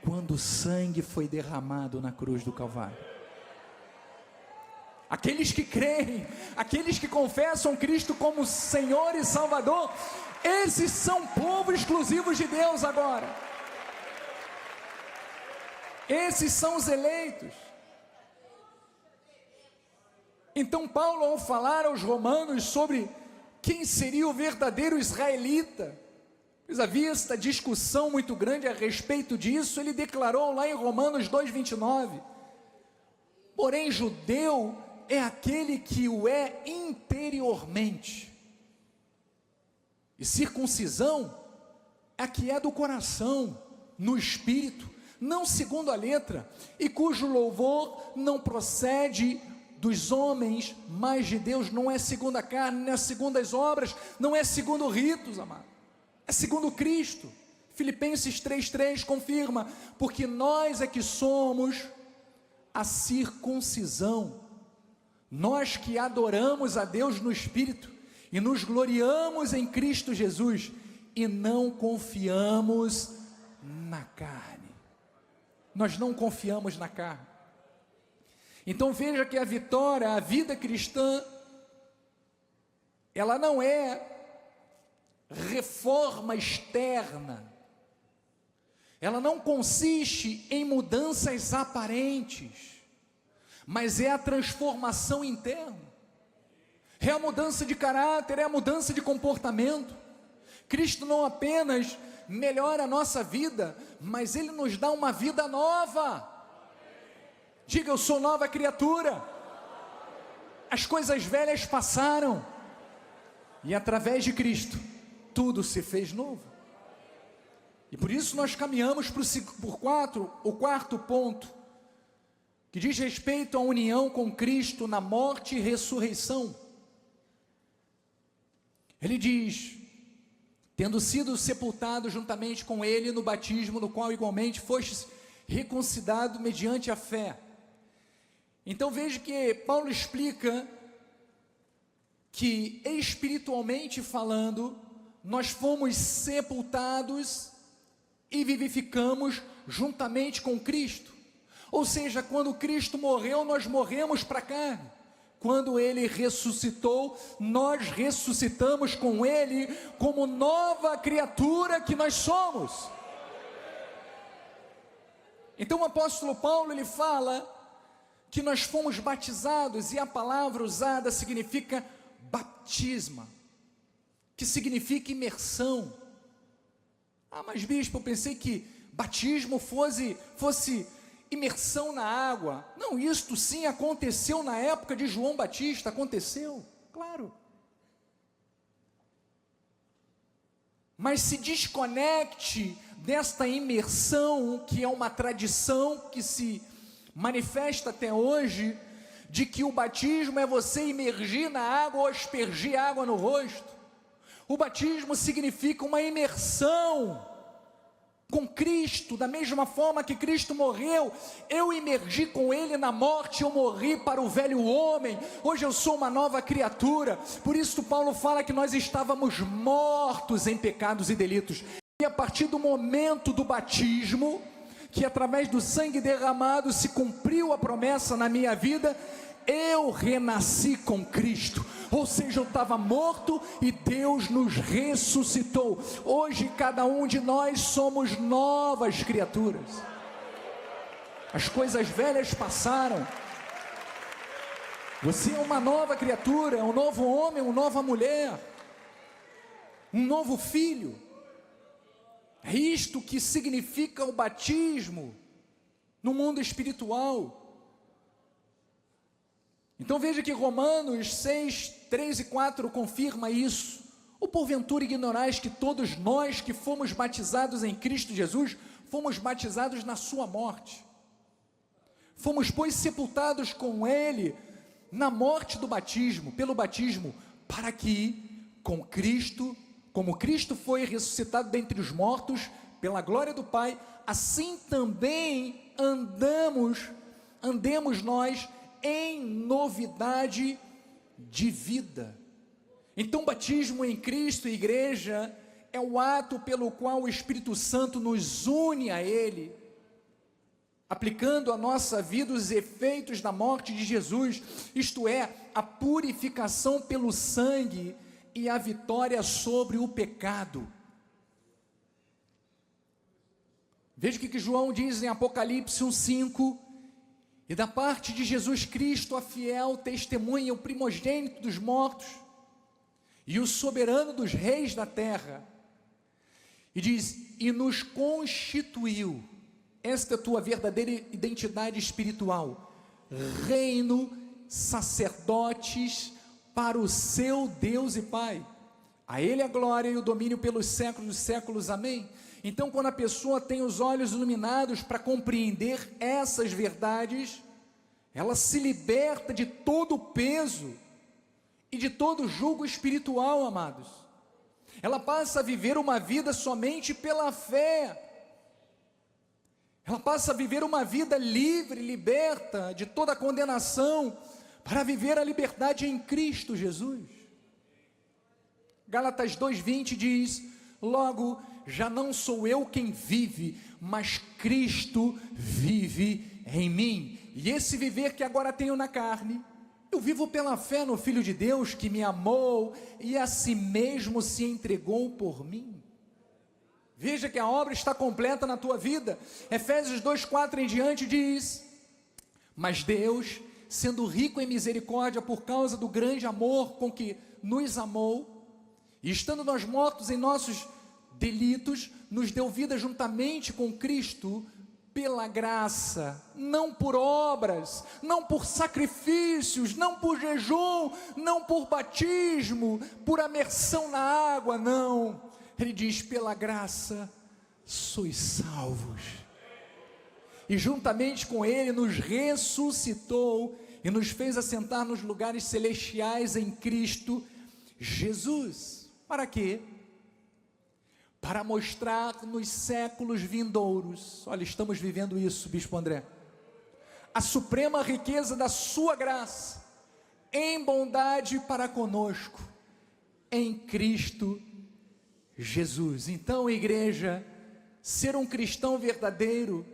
quando o sangue foi derramado na cruz do Calvário. Aqueles que creem, aqueles que confessam Cristo como Senhor e Salvador, esses são povo exclusivo de Deus agora. Esses são os eleitos. Então Paulo, ao falar aos romanos sobre quem seria o verdadeiro israelita, pois havia esta discussão muito grande a respeito disso, ele declarou lá em Romanos 2:29, porém judeu é aquele que o é interiormente, e circuncisão é a que é do coração, no espírito, não segundo a letra, e cujo louvor não procede dos homens, mas de Deus. Não é segundo a carne, não é segundo as obras, não é segundo ritos, amado, é segundo Cristo. Filipenses 3:3 confirma, porque nós é que somos a circuncisão, nós que adoramos a Deus no Espírito, e nos gloriamos em Cristo Jesus, e não confiamos na carne. Nós não confiamos na carne. Então veja que a vitória, a vida cristã, ela não é reforma externa, ela não consiste em mudanças aparentes, mas é a transformação interna, é a mudança de caráter, é a mudança de comportamento. Cristo não apenas melhora a nossa vida, mas Ele nos dá uma vida nova. Diga: eu sou nova criatura, as coisas velhas passaram, e através de Cristo, tudo se fez novo. E por isso nós caminhamos para o quarto ponto, que diz respeito à união com Cristo na morte e ressurreição. Ele diz: tendo sido sepultado juntamente com Ele no batismo, no qual igualmente fostes reconciliado mediante a fé. Então veja que Paulo explica que espiritualmente falando, nós fomos sepultados e vivificamos juntamente com Cristo. Ou seja, quando Cristo morreu, nós morremos para a carne. Quando Ele ressuscitou, nós ressuscitamos com Ele como nova criatura que nós somos. Então o apóstolo Paulo, ele fala que nós fomos batizados, e a palavra usada significa batisma, que significa imersão. Ah, mas bispo, eu pensei que batismo fosse imersão na água. Não, isto sim aconteceu na época de João Batista, aconteceu, claro. Mas se desconecte desta imersão, que é uma tradição que se manifesta até hoje, de que o batismo é você imergir na água ou aspergir água no rosto. O batismo significa uma imersão com Cristo, da mesma forma que Cristo morreu, eu imergi com Ele na morte, eu morri para o velho homem, hoje eu sou uma nova criatura. Por isso Paulo fala que nós estávamos mortos em pecados e delitos, e a partir do momento do batismo, que através do sangue derramado se cumpriu a promessa na minha vida, eu renasci com Cristo. Ou seja, eu estava morto e Deus nos ressuscitou. Hoje cada um de nós somos novas criaturas. As coisas velhas passaram. Você é uma nova criatura, é um novo homem, uma nova mulher, um novo filho. É isto que significa o batismo no mundo espiritual. Então veja que Romanos 6, 3 e 4 confirma isso. Ou porventura ignorais que todos nós que fomos batizados em Cristo Jesus, fomos batizados na sua morte. Fomos, pois, sepultados com Ele na morte do batismo, pelo batismo, para que com Cristo, como Cristo foi ressuscitado dentre os mortos, pela glória do Pai, assim também andemos nós em novidade de vida. Então, batismo em Cristo, igreja, é o ato pelo qual o Espírito Santo nos une a Ele, aplicando à nossa vida os efeitos da morte de Jesus, isto é, a purificação pelo sangue e a vitória sobre o pecado. Veja o que João diz em Apocalipse 1:5, e da parte de Jesus Cristo, a fiel testemunha, o primogênito dos mortos, e o soberano dos reis da terra, e diz, e nos constituiu, esta é a tua verdadeira identidade espiritual, reino, sacerdotes, para o seu Deus e Pai, a Ele a glória e o domínio pelos séculos dos séculos, amém? Então, quando a pessoa tem os olhos iluminados para compreender essas verdades, ela se liberta de todo o peso e de todo o jugo espiritual, amados. Ela passa a viver uma vida somente pela fé. Ela passa a viver uma vida livre, liberta de toda a condenação, para viver a liberdade em Cristo Jesus. Gálatas 2:20 diz, logo, já não sou eu quem vive, mas Cristo vive em mim. E esse viver que agora tenho na carne, eu vivo pela fé no Filho de Deus que me amou e a si mesmo se entregou por mim. Veja que a obra está completa na tua vida. Efésios 2:4 em diante diz, mas Deus, sendo rico em misericórdia por causa do grande amor com que nos amou, e estando nós mortos em nossos delitos, nos deu vida juntamente com Cristo, pela graça, não por obras, não por sacrifícios, não por jejum, não por batismo, por imersão na água, não. Ele diz, pela graça sois salvos. E juntamente com Ele nos ressuscitou e nos fez assentar nos lugares celestiais em Cristo Jesus. Para quê? Para mostrar nos séculos vindouros, olha, estamos vivendo isso, Bispo André, a suprema riqueza da sua graça, em bondade para conosco, em Cristo Jesus. Então, igreja, ser um cristão verdadeiro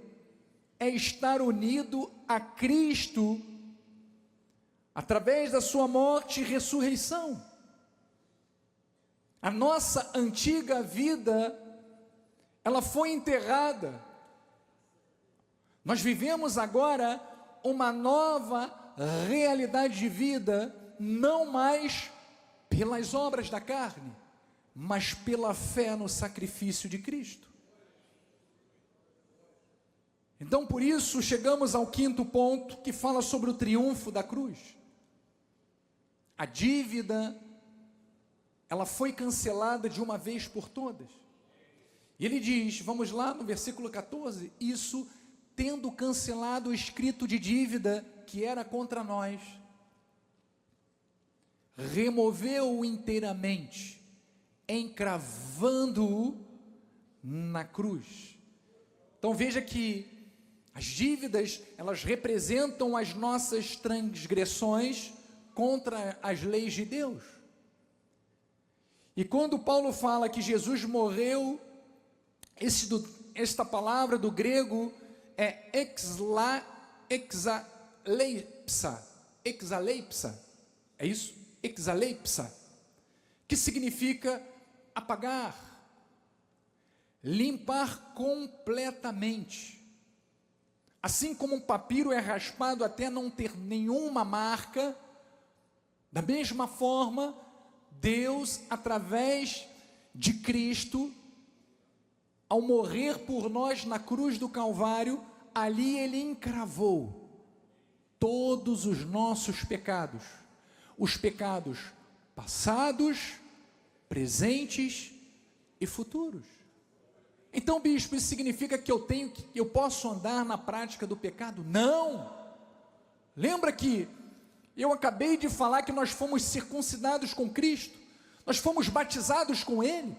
é estar unido a Cristo através da sua morte e ressurreição. A nossa antiga vida, ela foi enterrada. Nós vivemos agora uma nova realidade de vida, não mais pelas obras da carne, mas pela fé no sacrifício de Cristo. Então, por isso, chegamos ao quinto ponto, que fala sobre o triunfo da cruz. A dívida, ela foi cancelada de uma vez por todas. E ele diz, vamos lá no versículo 14, isso tendo cancelado o escrito de dívida que era contra nós, removeu-o inteiramente, encravando-o na cruz. Então veja que as dívidas, elas representam as nossas transgressões contra as leis de Deus. E quando Paulo fala que Jesus morreu, esta palavra do grego é exaleipsa, é isso? Exaleipsa, que significa apagar, limpar completamente. Assim como um papiro é raspado até não ter nenhuma marca, da mesma forma, Deus, através de Cristo, ao morrer por nós na cruz do Calvário, ali Ele encravou todos os nossos pecados, os pecados passados, presentes e futuros. Então, bispo, isso significa que eu posso andar na prática do pecado? Não! Lembra que eu acabei de falar que nós fomos circuncidados com Cristo, nós fomos batizados com Ele,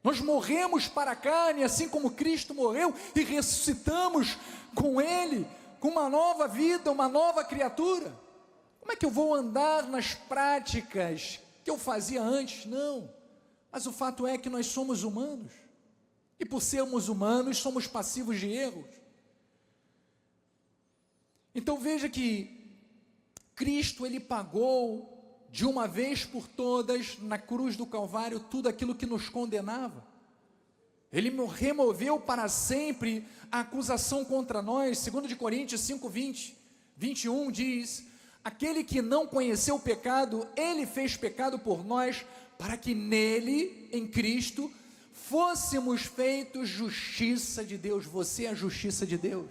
nós morremos para a carne, assim como Cristo morreu, e ressuscitamos com Ele, com uma nova vida, uma nova criatura. Como é que eu vou andar nas práticas que eu fazia antes? Não. Mas o fato é que nós somos humanos, e por sermos humanos, somos passivos de erros. Então veja que Cristo, Ele pagou de uma vez por todas, na cruz do Calvário, tudo aquilo que nos condenava. Ele removeu para sempre a acusação contra nós. 2 Coríntios 5:21 diz, aquele que não conheceu o pecado, Ele fez pecado por nós, para que nele, em Cristo, fôssemos feitos justiça de Deus. Você é a justiça de Deus.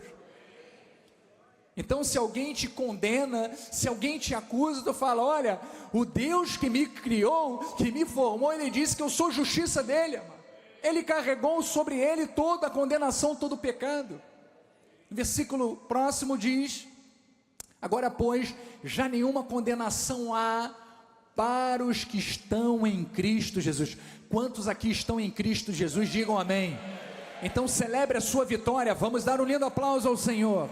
Então, se alguém te condena, se alguém te acusa, tu fala, olha, o Deus que me criou, que me formou, Ele disse que eu sou justiça dEle, amado. Ele carregou sobre Ele toda a condenação, todo o pecado. O versículo próximo diz, agora pois, já nenhuma condenação há para os que estão em Cristo Jesus. Quantos aqui estão em Cristo Jesus? Digam amém. Então celebre a sua vitória. Vamos dar um lindo aplauso ao Senhor.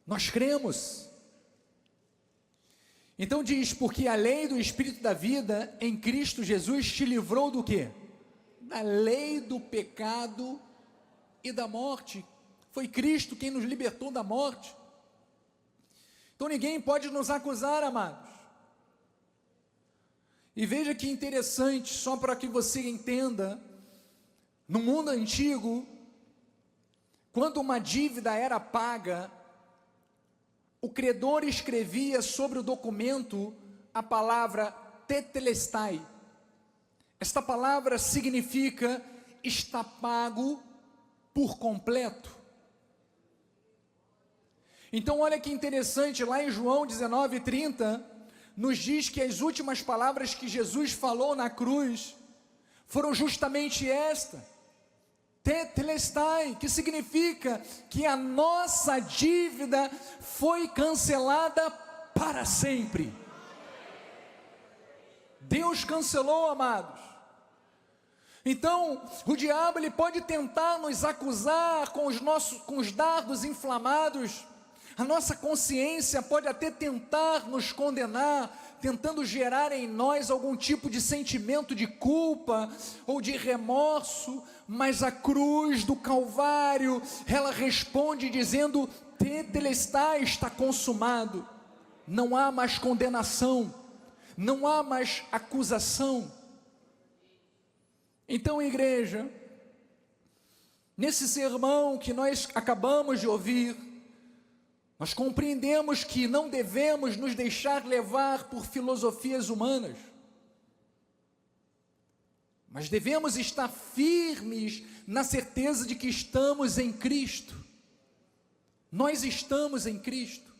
Nós cremos. Então diz, porque a lei do Espírito da vida em Cristo Jesus te livrou do quê? Da lei do pecado e da morte. Foi Cristo quem nos libertou da morte. Então ninguém pode nos acusar, amados. E veja que interessante, só para que você entenda, no mundo antigo, quando uma dívida era paga, o credor escrevia sobre o documento a palavra tetelestai. Esta palavra significa está pago por completo. Então olha que interessante, lá em João 19:30, nos diz que as últimas palavras que Jesus falou na cruz, foram justamente esta, tetelestai, que significa que a nossa dívida foi cancelada para sempre. Deus cancelou, amados. Então, o diabo ele pode tentar nos acusar com os dardos inflamados. A nossa consciência pode até tentar nos condenar, tentando gerar em nós algum tipo de sentimento de culpa ou de remorso, mas a cruz do Calvário, ela responde dizendo: tetelestai, está consumado. Não há mais condenação, não há mais acusação. Então, igreja, nesse sermão que nós acabamos de ouvir, nós compreendemos que não devemos nos deixar levar por filosofias humanas, mas devemos estar firmes na certeza de que estamos em Cristo. Nós estamos em Cristo.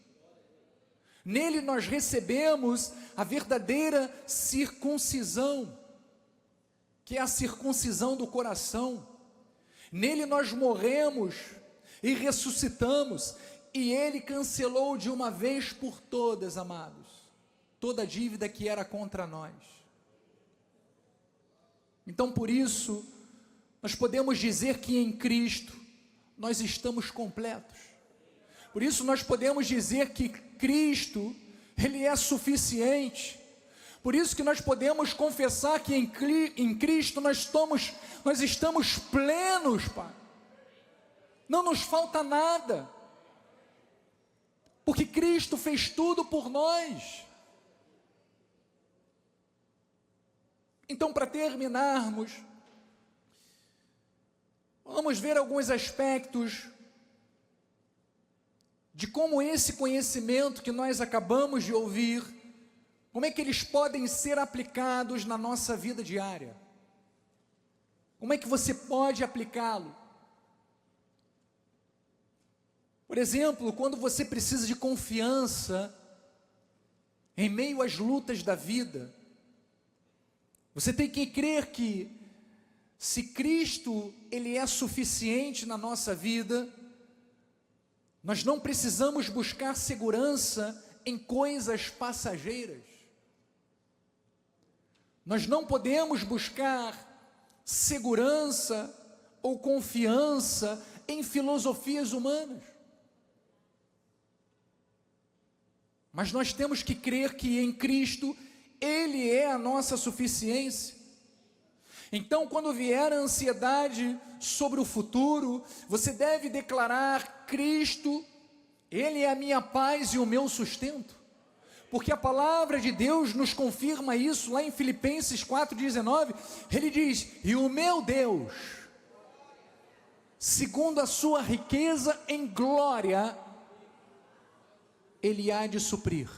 Nele nós recebemos a verdadeira circuncisão, que é a circuncisão do coração. Nele nós morremos e ressuscitamos, e Ele cancelou de uma vez por todas, amados, toda a dívida que era contra nós. Então, por isso, nós podemos dizer que em Cristo nós estamos completos. Por isso nós podemos dizer que Cristo, Ele é suficiente. Por isso que nós podemos confessar que em Cristo nós estamos plenos, Pai. Não nos falta nada, porque Cristo fez tudo por nós. Então, para terminarmos, vamos ver alguns aspectos de como esse conhecimento que nós acabamos de ouvir, como é que eles podem ser aplicados na nossa vida diária. Como é que você pode aplicá-lo? Por exemplo, quando você precisa de confiança em meio às lutas da vida, você tem que crer que se Cristo, Ele é suficiente na nossa vida, nós não precisamos buscar segurança em coisas passageiras. Nós não podemos buscar segurança ou confiança em filosofias humanas. Mas nós temos que crer que em Cristo, Ele é a nossa suficiência. Então, quando vier a ansiedade sobre o futuro, você deve declarar: Cristo, Ele é a minha paz e o meu sustento. Porque a palavra de Deus nos confirma isso, lá em Filipenses 4,19, Ele diz: e o meu Deus, segundo a sua riqueza em glória, Ele há de suprir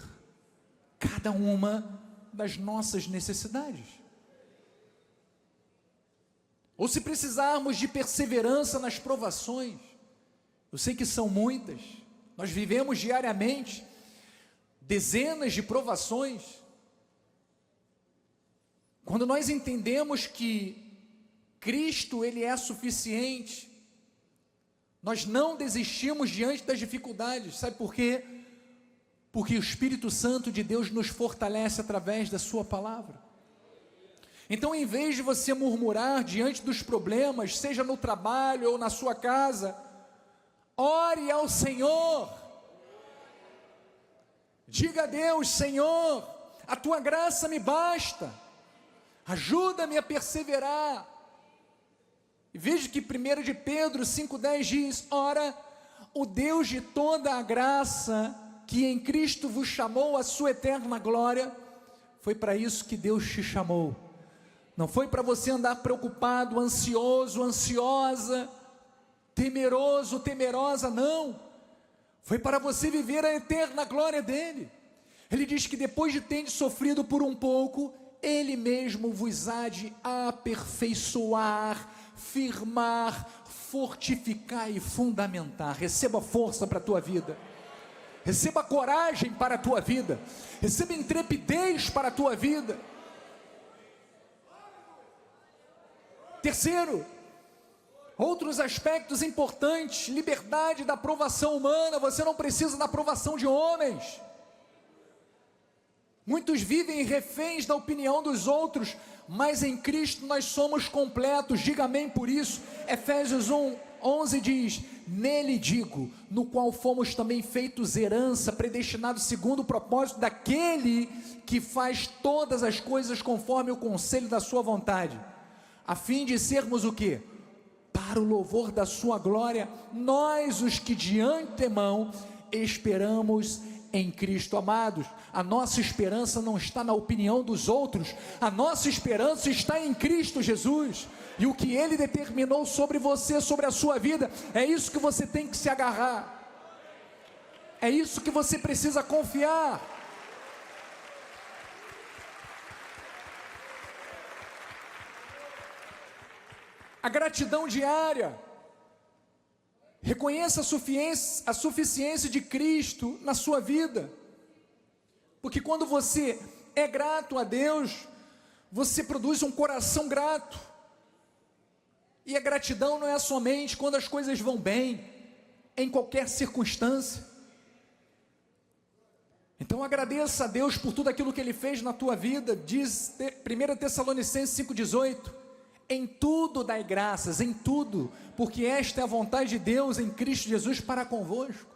cada uma das nossas necessidades. Ou se precisarmos de perseverança nas provações, eu sei que são muitas, nós vivemos diariamente dezenas de provações. Quando nós entendemos que Cristo, Ele é suficiente, nós não desistimos diante das dificuldades. Sabe por quê? Porque o Espírito Santo de Deus nos fortalece através da sua palavra. Então, em vez de você murmurar diante dos problemas, seja no trabalho ou na sua casa, ore ao Senhor. Diga a Deus: Senhor, a tua graça me basta, ajuda-me a perseverar. E veja que 1 de Pedro 5,10 diz: ora, o Deus de toda a graça, que em Cristo vos chamou à sua eterna glória. Foi para isso que Deus te chamou. Não foi para você andar preocupado, ansioso, ansiosa, temeroso, temerosa, não. Foi para você viver a eterna glória dEle. Ele diz que depois de ter sofrido por um pouco, Ele mesmo vos há de aperfeiçoar, firmar, fortificar e fundamentar. Receba força para a tua vida. Receba coragem para a tua vida. Receba intrepidez para a tua vida. Terceiro, outros aspectos importantes: liberdade da aprovação humana. Você não precisa da aprovação de homens. Muitos vivem reféns da opinião dos outros, mas em Cristo nós somos completos. Diga amém por isso. Efésios 1:11 diz: nele digo, no qual fomos também feitos herança, predestinados segundo o propósito daquele que faz todas as coisas conforme o conselho da sua vontade, a fim de sermos o quê? Para o louvor da sua glória, nós os que de antemão esperamos em Cristo. Amados, a nossa esperança não está na opinião dos outros, a nossa esperança está em Cristo Jesus, e o que Ele determinou sobre você, sobre a sua vida, é isso que você tem que se agarrar, é isso que você precisa confiar. A gratidão diária. Reconheça a suficiência de Cristo na sua vida, porque quando você é grato a Deus, você produz um coração grato, e a gratidão não é somente quando as coisas vão bem, em qualquer circunstância. Então agradeça a Deus por tudo aquilo que Ele fez na tua vida. Diz 1 Tessalonicenses 5,18, em tudo dai graças, em tudo, porque esta é a vontade de Deus em Cristo Jesus para convosco.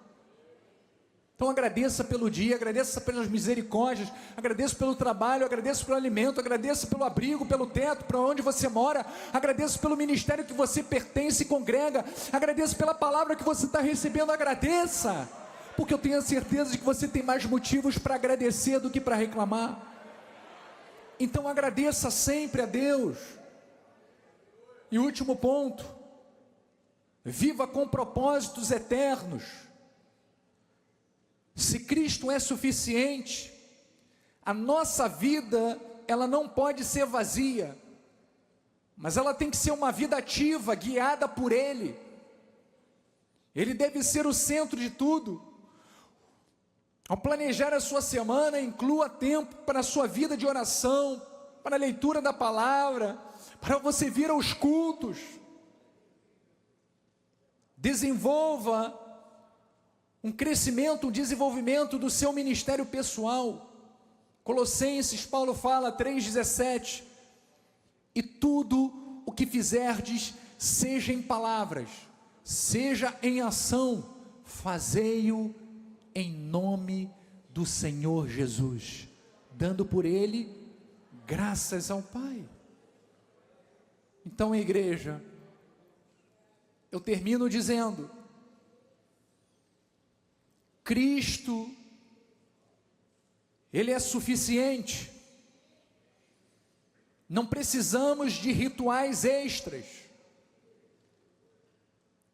Então agradeça pelo dia, agradeça pelas misericórdias, agradeça pelo trabalho, agradeça pelo alimento, agradeça pelo abrigo, pelo teto, para onde você mora, agradeça pelo ministério que você pertence e congrega, agradeça pela palavra que você está recebendo, agradeça, porque eu tenho a certeza de que você tem mais motivos para agradecer do que para reclamar. Então agradeça sempre a Deus. E último ponto, viva com propósitos eternos. Se Cristo é suficiente, a nossa vida, ela não pode ser vazia, mas ela tem que ser uma vida ativa, guiada por Ele. Ele deve ser o centro de tudo. Ao planejar a sua semana, inclua tempo para a sua vida de oração, para a leitura da palavra, para você vir aos cultos. Desenvolva um crescimento, um desenvolvimento do seu ministério pessoal. Colossenses, Paulo fala, 3,17, e tudo o que fizerdes, seja em palavras, seja em ação, fazei-o em nome do Senhor Jesus, dando por Ele graças ao Pai. Então, igreja, eu termino dizendo, Cristo, Ele é suficiente, não precisamos de rituais extras,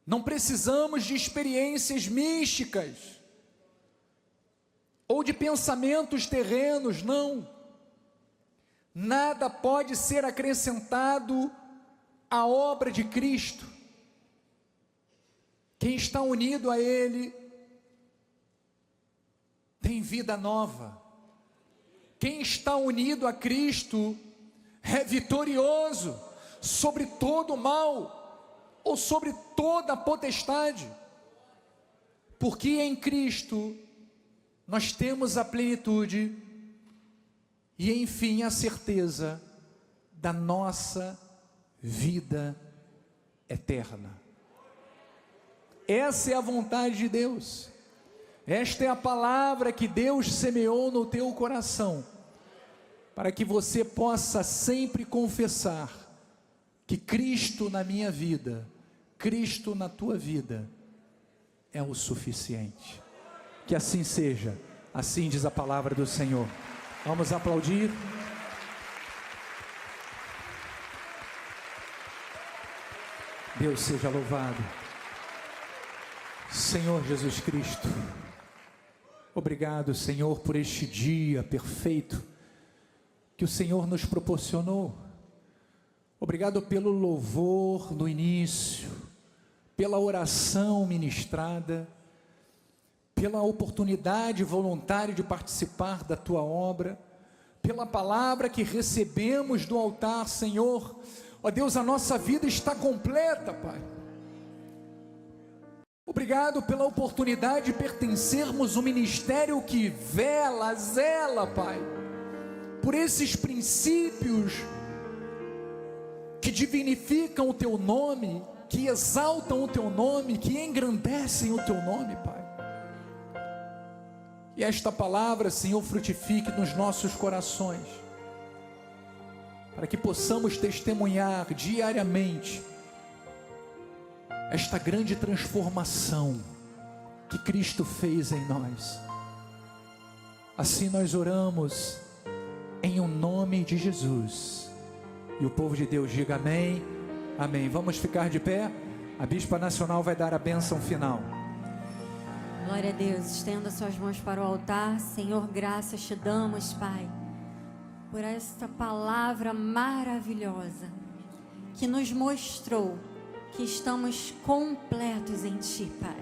não precisamos de experiências místicas, ou de pensamentos terrenos, não, nada pode ser acrescentado à obra de Cristo. Quem está unido a Ele, tem vida nova. Quem está unido a Cristo, é vitorioso sobre todo o mal, ou sobre toda a potestade, porque em Cristo, nós temos a plenitude, e enfim a certeza da nossa vida eterna. Essa é a vontade de Deus, esta é a palavra que Deus semeou no teu coração, para que você possa sempre confessar, que Cristo na minha vida, Cristo na tua vida, é o suficiente. Que assim seja, assim diz a palavra do Senhor. Vamos aplaudir. Deus seja louvado. Senhor Jesus Cristo, obrigado, Senhor, por este dia perfeito que o Senhor nos proporcionou. Obrigado pelo louvor no início, pela oração ministrada, pela oportunidade voluntária de participar da Tua obra, pela palavra que recebemos do altar, Senhor. Ó Deus, a nossa vida está completa, Pai. Obrigado pela oportunidade de pertencermos a um ministério que zela, Pai, por esses princípios que dignificam o Teu nome, que exaltam o Teu nome, que engrandecem o Teu nome, Pai. E esta palavra, Senhor, frutifique nos nossos corações, para que possamos testemunhar diariamente esta grande transformação que Cristo fez em nós. Assim nós oramos em o nome de Jesus. E o povo de Deus diga amém, amém. Vamos ficar de pé. A Bispa Nacional vai dar a bênção final. Glória a Deus, estenda suas mãos para o altar. Senhor, graças te damos, Pai, por esta palavra maravilhosa, que nos mostrou que estamos completos em Ti, Pai.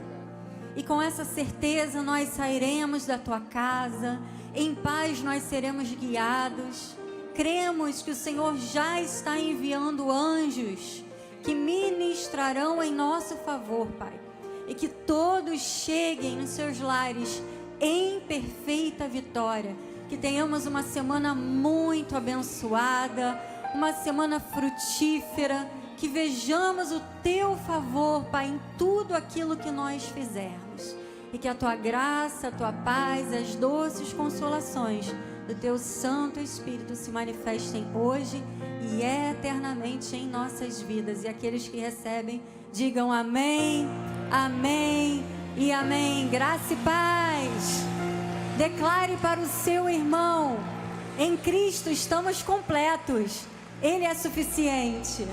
E com essa certeza nós sairemos da Tua casa, em paz nós seremos guiados. Cremos que o Senhor já está enviando anjos que ministrarão em nosso favor, Pai. E que todos cheguem nos seus lares em perfeita vitória. Que tenhamos uma semana muito abençoada, uma semana frutífera. Que vejamos o Teu favor, Pai, em tudo aquilo que nós fizermos. E que a Tua graça, a Tua paz, as doces consolações do Teu Santo Espírito se manifestem hoje e eternamente em nossas vidas. E aqueles que recebem, digam amém, amém e amém. Graça e paz. Declare para o seu irmão: em Cristo estamos completos. Ele é suficiente.